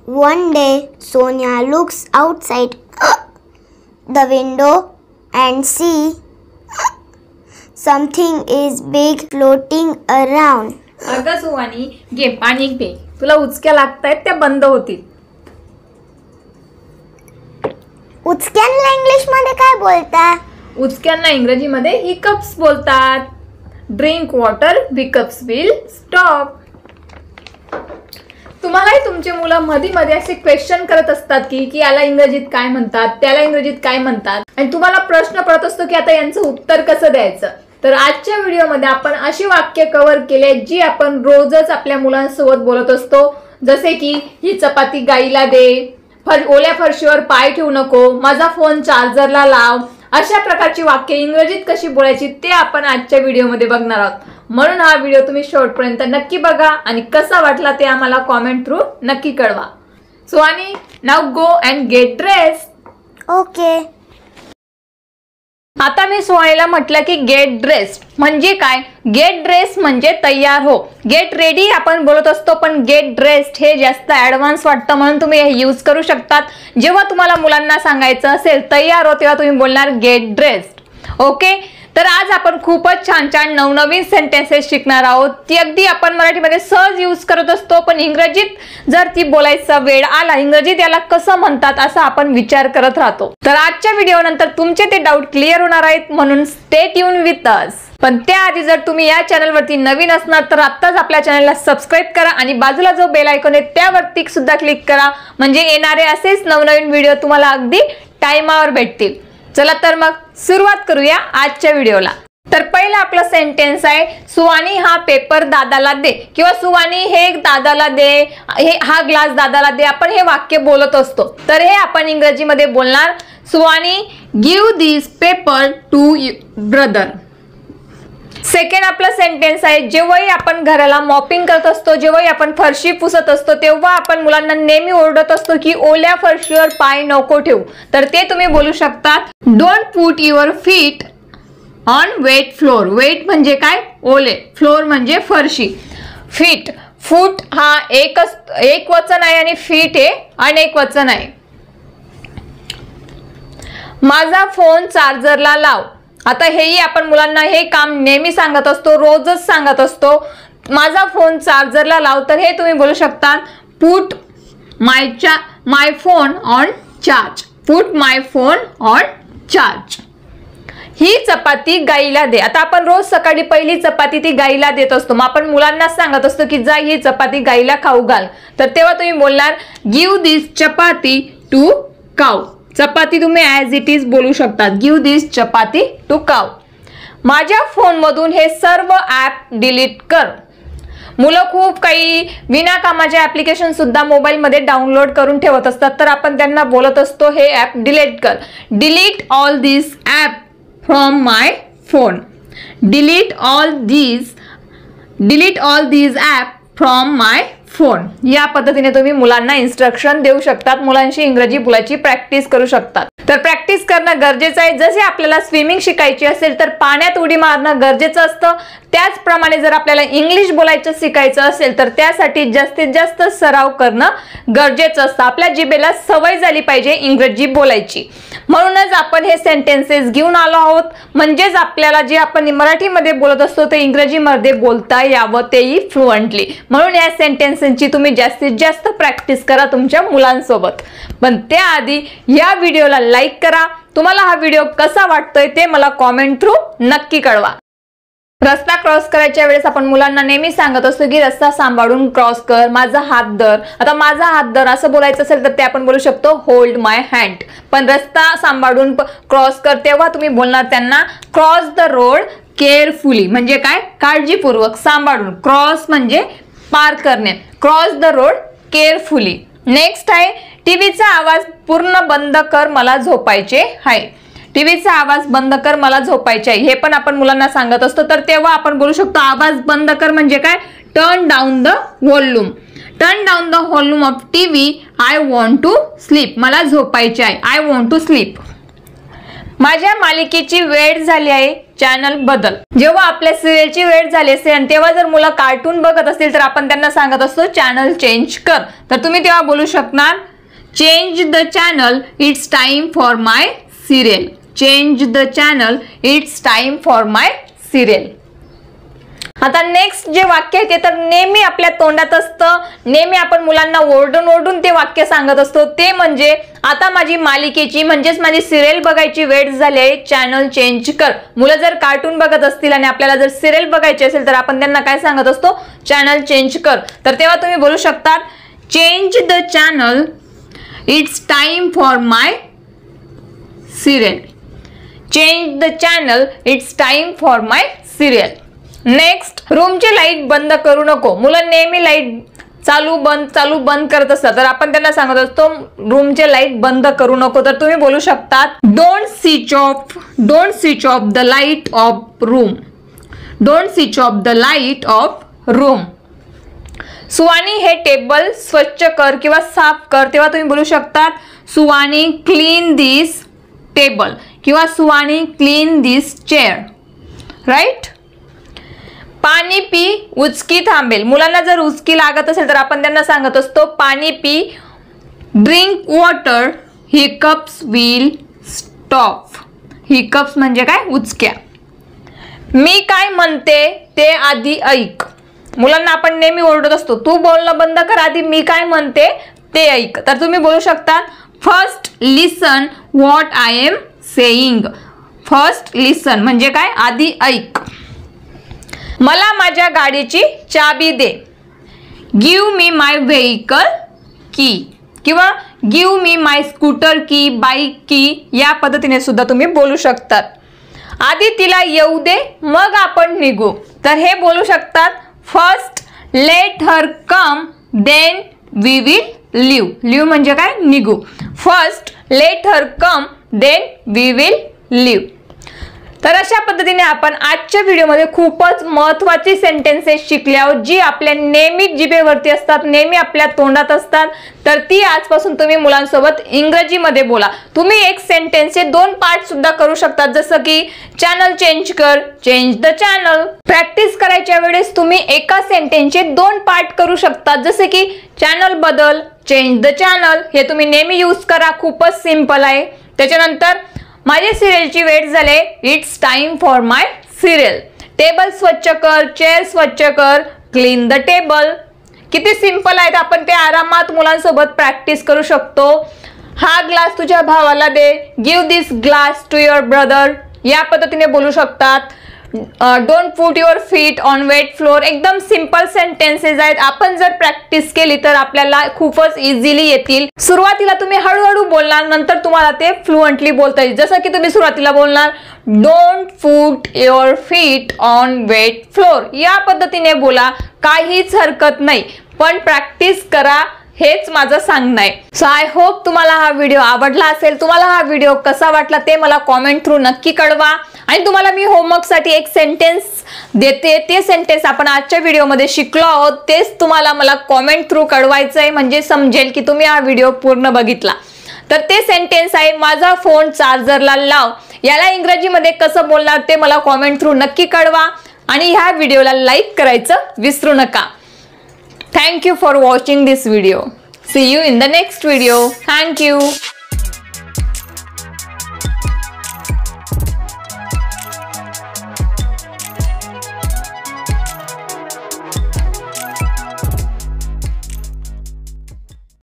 One day, Sonia looks outside the window and see something is big floating around. अगं सुवानी, घे पाणी पे. तुला उचक्या लागतायत त्या बंद होतील. उचक्यांना इंग्लिश मध्ये काय बोलतात? उचक्यांना इंग्रजीमध्ये हिकअप्स बोलतात. Drink water, hiccups will stop. तुम्हालाही तुमचे मुलं मध्ये मध्ये असे क्वेश्चन करत असतात की याला इंग्रजीत काय म्हणतात, त्याला इंग्रजीत काय म्हणतात, आणि तुम्हाला प्रश्न पडत असतो की आता यांचं उत्तर कसं द्यायचं. तर आजच्या व्हिडिओमध्ये आपण अशी वाक्य कव्हर केले जी आपण रोजच आपल्या मुलांसोबत बोलत असतो. जसे की ही चपाती गाईला दे, ओल्या फरशीवर पाय ठेवू नको, माझा फोन चार्जरला लाव. अशा प्रकारची वाक्य इंग्रजीत कशी बोलायची ते आपण आजच्या व्हिडिओमध्ये बघणार आहोत. म्हणून हा व्हिडिओ तुम्ही शेवटपर्यंत नक्की बघा आणि कसा वाटला ते आम्हाला कॉमेंट थ्रू नक्की कळवा. Suvani, now go and get dress. Okay. आता मी सुवानीला म्हटलं की गेट ड्रेस म्हणजे काय. गेट ड्रेस म्हणजे तयार हो. गेट रेडी आपण बोलत असतो, पण गेट ड्रेस्ड हे जास्त ऍडव्हान्स वाटतं म्हणून तुम्ही हे यूज करू शकतात. जेव्हा तुम्हाला मुलांना सांगायचं असेल तयार हो तेव्हा तुम्ही बोलणार गेट ड्रेस्ड. ओके. तर आज आपण खूपच छान छान नवनवीन सेंटेन्सेस शिकणार आहोत. ती अगदी आपण मराठीमध्ये सहज यूज करत असतो, पण इंग्रजीत जर ती बोलायचा वेळ आला, इंग्रजीत याला कसं म्हणतात असा आपण विचार करत राहतो. तर आजच्या व्हिडिओ नंतर तुमचे ते डाऊट क्लिअर होणार आहेत, म्हणून स्टे ट्यून विथ अस. पण त्याआधी जर तुम्ही या चॅनलवरती नवीन असणार तर आत्ताच आपल्या चॅनलला सबस्क्राईब करा आणि बाजूला जो बेल आयकॉन आहे त्यावरती सुद्धा क्लिक करा, म्हणजे येणारे असेच नवनवीन व्हिडिओ तुम्हाला अगदी टाइमावर भेटतील. चला तर मग सुरुवात करूया आजच्या व्हिडिओला. तर पहिला आपला सेंटेन्स आहे, सुवानी हा पेपर दादाला दे, किंवा सुवानी हे दादाला दे, हा ग्लास दादाला दे. आपण हे वाक्य बोलत असतो. तर हे आपण इंग्रजीमध्ये बोलणार, सुवानी गिव्ह दिस पेपर टू ब्रदर. सेकंड आपला सेंटेन्स आहे, जेव्हाही आपण घराला मॉपिंग करत असतो, जेव्हाही आपण फरशी पुसत असतो, तेव्हा आपण मुलांना नेहमी ओरडत असतो की ओल्या फरशीवर पाय नको ठेवू. तर ते तुम्ही बोलू शकतात, don't put your feet on wet floor. Wet म्हणजे काय, ओले, फ्लोर म्हणजे फरशी. फीट, फूट हा एक वचन आहे आणि फीट हे अनेक वचन आहे. माझा फोन चार्जरला लाव. आता हेही आपण मुलांना हे काम नेहमी सांगत असतो, रोजच सांगत असतो, माझा फोन चार्जरला लाव. तर हे तुम्ही बोलू शकता, put my phone on charge. Put my phone on charge. ही चपाती गाईला दे. आता आपण रोज सकाळी पहिली चपाती ती गाईला देत असतो, मग आपण मुलांना सांगत असतो की जा ही चपाती गाईला खाऊ घाल. तर तेव्हा तुम्ही बोलणार, गिव्ह दिस चपाती टू काऊ. चपाती तुम्ही ॲज इट इज बोलू शकता, गिव्ह दिस चपाती टू काऊ. माझ्या फोनमधून हे सर्व ॲप डिलीट कर. मुलं खूप काही विनाकामाचे ॲप्लिकेशन सुद्धा मोबाईलमध्ये डाउनलोड करून ठेवत असतात, तर आपण त्यांना बोलत असतो हे ॲप डिलीट कर. Delete all this app from my phone. Delete all these app from my phone. या पद्धतीने तुम्ही मुलांना इन्स्ट्रक्शन देऊ शकतात, मुलांशी इंग्रजी बोलायची प्रॅक्टिस करू शकतात. तर प्रॅक्टिस करणं गरजेचं आहे. जसे आपल्याला स्विमिंग शिकायची असेल तर पाण्यात उडी मारणं गरजेचं असतं, त्याचप्रमाणे जर आपल्याला इंग्लिश बोलायचं शिकायचं असेल तर त्यासाठी जास्तीत जास्त सराव करणं गरजेचं असतं. आपल्या जिभेला सवय झाली पाहिजे इंग्रजी बोलायची. म्हणूनच आपण हे सेंटेन्सेस घेऊन आलो आहोत, म्हणजेच आपल्याला जे आपण मराठीमध्ये बोलत असतो ते इंग्रजीमध्ये बोलता यावं, तेही फ्लुएंटली. म्हणून या सेंटेन्सेसची तुम्ही जास्तीत जास्त प्रॅक्टिस करा तुमच्या मुलांसोबत. पण त्याआधी या व्हिडिओला लाईक करा. तुम्हाला हा व्हिडिओ कसा वाटतोय ते मला कॉमेंट थ्रू नक्की कळवा. रस्ता क्रॉस करायच्या वेळेस आपण मुलांना नेहमी सांगत असतो की रस्ता सांभाळून क्रॉस कर, माझा हात धर. आता माझा हात धर असं बोलायचं असेल तर ते आपण बोलू शकतो होल्ड माय हँड. पण रस्ता सांभाळून क्रॉस कर तेव्हा तुम्ही बोलणार त्यांना क्रॉस द रोड केअरफुली. म्हणजे काय, काळजीपूर्वक, सांभाळून. क्रॉस म्हणजे पार करणे, cross the road carefully. Next आहे, टीव्हीचा आवाज पूर्ण बंद कर, मला झोपायचे आहे. टीव्हीचा आवाज बंद कर, मला झोपायचे आहे. हे पण आपण मुलांना सांगत असतो, तर तेव्हा आपण बोलू शकतो आवाज बंद कर म्हणजे काय, turn down the volume. Turn down the volume off TV. I want to sleep. मला झोपायचे आहे. I want to sleep. माझ्या मालिकेची वेळ झाली आहे, चॅनल बदल. जेव्हा आपल्या सिरियलची वेळ झाली असेल आणि तेव्हा जर मुलं कार्टून बघत असतील तर आपण त्यांना सांगत असतो चॅनल चेंज कर. तर तुम्ही तेव्हा बोलू शकणार change the channel, it's time for my serial. Change the channel, it's time for my serial. आता नेक्स्ट जे वाक्य आहे ते तर नेहमी आपल्या तोंडात असतं, नेहमी आपण मुलांना ओरडून ओरडून ते वाक्य सांगत असतो. ते म्हणजे आता माझी मालिकेची म्हणजेच माझी सिरियल बघायची वेळ झाली आहे, चॅनल चेंज कर. मुलं जर कार्टून बघत असतील आणि आपल्याला जर सिरियल बघायची असेल तर आपण त्यांना काय सांगत असतो, चॅनल चेंज कर. तर तेव्हा तुम्ही बोलू शकता change the channel, it's time for my serial. Change the channel, it's time for my serial. Next, रूमची लाईट बंद करू नको. मुलं नेहमी लाईट चालू बंद करत असतात तर आपण त्यांना सांगत असतो रूमचे लाईट बंद करू नको. तर तुम्ही बोलू शकता don't switch off the light of room. Don't switch off the light of room. Suvani हे टेबल स्वच्छ कर किंवा साफ कर. तेव्हा तुम्ही बोलू शकता सुवानी क्लीन दिस टेबल किंवा सुवानी क्लीन दिस चेअर. राईट. पाणी पी, उचकी थांबेल. मुलांना जर उचकी लागत असेल तर आपण त्यांना सांगत असतो पाणी P. Drink water, hiccups will stop. Hiccups म्हणजे काय, उचक्या. मी काय म्हणते ते आधी ऐक. मुलांना आपण नेहमी ओरडत असतो तू बोलणं बंद कर, आधी मी काय म्हणते ते ऐक. तर तुम्ही बोलू शकता first listen what I am saying. First listen म्हणजे काय, आधी ऐक. मला माझ्या गाडीची चाबी दे. गिव मी माय व्हेइकल की किंवा गिव मी माय स्कूटर की, बाईक की. या पद्धतीने सुद्धा तुम्ही बोलू शकतात. आधी तिला येऊ दे मग आपण निघू. तर हे बोलू शकतात first let her come then we will leave. Leave म्हणजे काय, निघू. First let her come then we will leave. तर अशा पद्धतीने आपण आजच्या व्हिडिओमध्ये खूपच महत्त्वाची सेंटेन्सेस शिकले आहोत जी आपल्या नेहमी जिभेवरती असतात, नेहमी आपल्या तोंडात असतात. तर ती आजपासून तुम्ही मुलांसोबत इंग्रजीमध्ये बोला. तुम्ही एक सेंटेन्सचे 2 पार्ट सुद्धा करू शकतात, जसं की चॅनल चेंज कर, चेंज द चॅनल. प्रॅक्टिस करायच्या वेळेस तुम्ही एका सेंटेन्सचे 2 पार्ट करू शकतात, जसे की चॅनल बदल, चेंज द चॅनल. हे तुम्ही नेहमी यूज करा, खूपच सिंपल आहे. त्याच्यानंतर माझ्या सिरियलची वेळ झाली, it's time for my serial. Table स्वच्छ कर, चेअर स्वच्छ कर, क्लीन द टेबल. किती सिंपल आहेत, आपण ते आरामात मुलांसोबत प्रॅक्टिस करू शकतो. हा ग्लास तुझ्या भावाला दे, give this glass to your brother. या पद्धतीने बोलू शकतात. Don't put your feet on wet floor. एकदम सिंपल सेंटेन्सेस आहेत. आपण जर प्रॅक्टिस केली तर आपल्याला खूपच इझिली येतील. सुरुवातीला तुम्ही हळूहळू बोलणार, नंतर तुम्हाला ते फ्लुएंटली बोलता येईल. जसं की तुम्ही सुरुवातीला बोलणार don't put your feet on wet floor. या पद्धतीने बोला, काहीच हरकत नाही, पण प्रॅक्टिस करा, हेच माझं सांगणं आहे. सो आय होप तुम्हाला हा व्हिडिओ आवडला असेल. तुम्हाला हा व्हिडिओ कसा वाटला ते मला कॉमेंट थ्रू नक्की कळवा. आणि तुम्हाला मी होमवर्कसाठी एक सेंटेन्स देते, ते सेंटेन्स आपण आजच्या व्हिडिओमध्ये शिकलो आहोत, तेच तुम्हाला मला कॉमेंट थ्रू कळवायचं आहे, म्हणजे समजेल की तुम्ही हा व्हिडिओ पूर्ण बघितला. तर ते सेंटेन्स आहे माझा फोन चार्जरला लाव. याला इंग्रजीमध्ये कसं बोलणार ते मला कॉमेंट थ्रू नक्की कळवा. आणि ह्या व्हिडिओला लाईक करायचं विसरू नका. Thank you for watching this video. See you in the next video. Thank you.